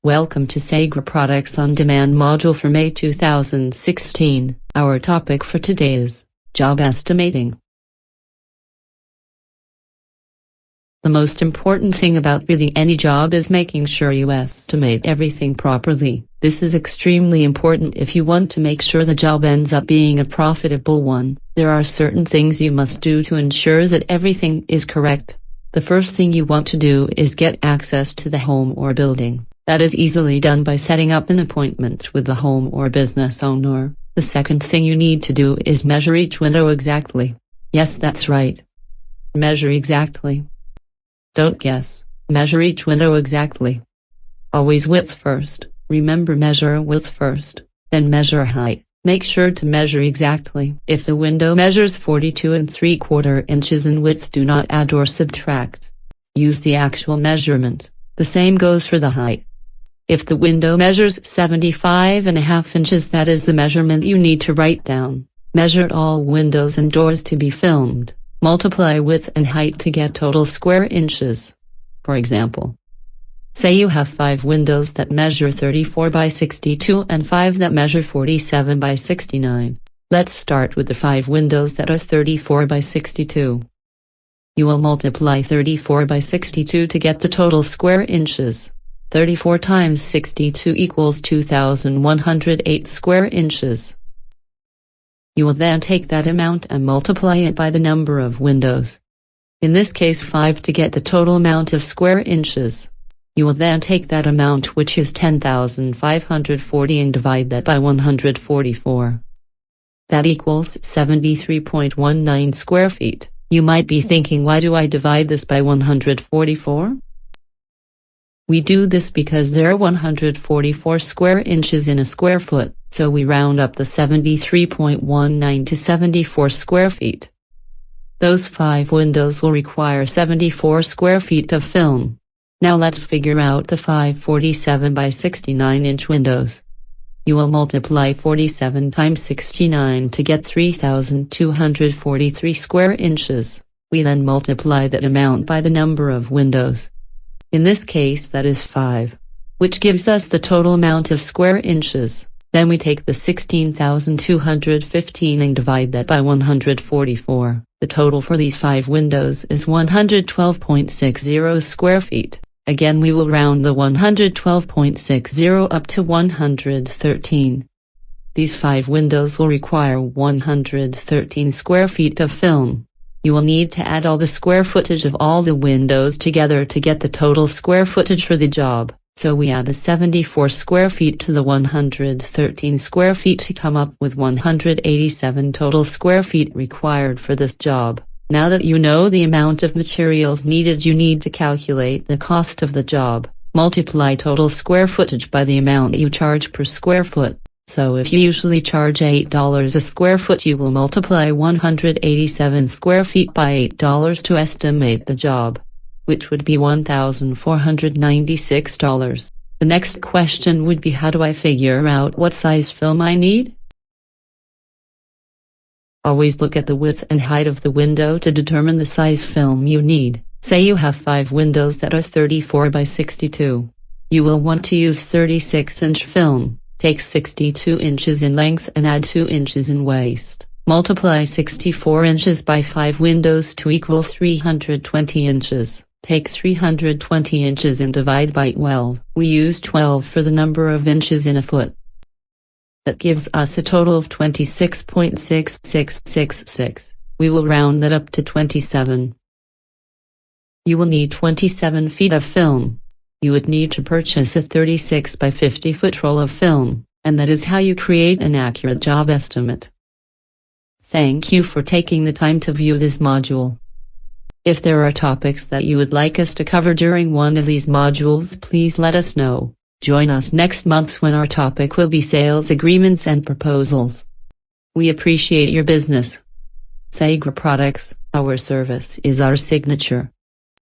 Welcome to Sagra Products On Demand module for May 2016. Our topic for today is job estimating. The most important thing about really any job is making sure you estimate everything properly. This is extremely important if you want to make sure the job ends up being a profitable one. There are certain things you must do to ensure that everything is correct. The first thing you want to do is get access to the home or building. That is easily done by setting up an appointment with the home or business owner. The second thing you need to do is measure each window exactly. Yes, that's right. Measure exactly. Don't guess. Measure each window exactly. Always width first. Remember, measure width first, then measure height. Make sure to measure exactly. If the window measures 42 3/4 inches in width, do not add or subtract. Use the actual measurement. The same goes for the height. If the window measures 75.5 inches, that is the measurement you need to write down. Measure all windows and doors to be filmed. Multiply width and height to get total square inches. For example, say you have 5 windows that measure 34 by 62 and 5 that measure 47 by 69. Let's start with the 5 windows that are 34 by 62. You will multiply 34 by 62 to get the total square inches. 34 times 62 equals 2,108 square inches. You will then take that amount and multiply it by the number of windows. In this case 5 to get the total amount of square inches. You will then take that amount, which is 10,540, and divide that by 144. That equals 73.19 square feet. You might be thinking, why do I divide this by 144? We do this because there are 144 square inches in a square foot, so we round up the 73.19 to 74 square feet. Those 5 windows will require 74 square feet of film. Now let's figure out the 5 47 by 69 inch windows. You will multiply 47 times 69 to get 3,243 square inches. We then multiply that amount by the number of windows. In this case that is 5, which gives us the total amount of square inches. Then we take the 16,215 and divide that by 144. The total for these 5 windows is 112.60 square feet. Again, we will round the 112.60 up to 113. These 5 windows will require 113 square feet of film. You will need to add all the square footage of all the windows together to get the total square footage for the job. So we add the 74 square feet to the 113 square feet to come up with 187 total square feet required for this job. Now that you know the amount of materials needed, you need to calculate the cost of the job. Multiply total square footage by the amount you charge per square foot. So if you usually charge $8 a square foot, you will multiply 187 square feet by $8 to estimate the job, which would be $1,496. The next question would be, how do I figure out what size film I need? Always look at the width and height of the window to determine the size film you need. Say you have 5 windows that are 34 by 62. You will want to use 36-inch film. Take 62 inches in length and add 2 inches in waist. Multiply 64 inches by 5 windows to equal 320 inches. Take 320 inches and divide by 12. We use 12 for the number of inches in a foot. That gives us a total of 26.6666. We will round that up to 27. You will need 27 feet of film. You would need to purchase a 36 by 50 foot roll of film, and that is how you create an accurate job estimate. Thank you for taking the time to view this module. If there are topics that you would like us to cover during one of these modules, please let us know. Join us next month when our topic will be sales agreements and proposals. We appreciate your business. Sagra Products, our service is our signature.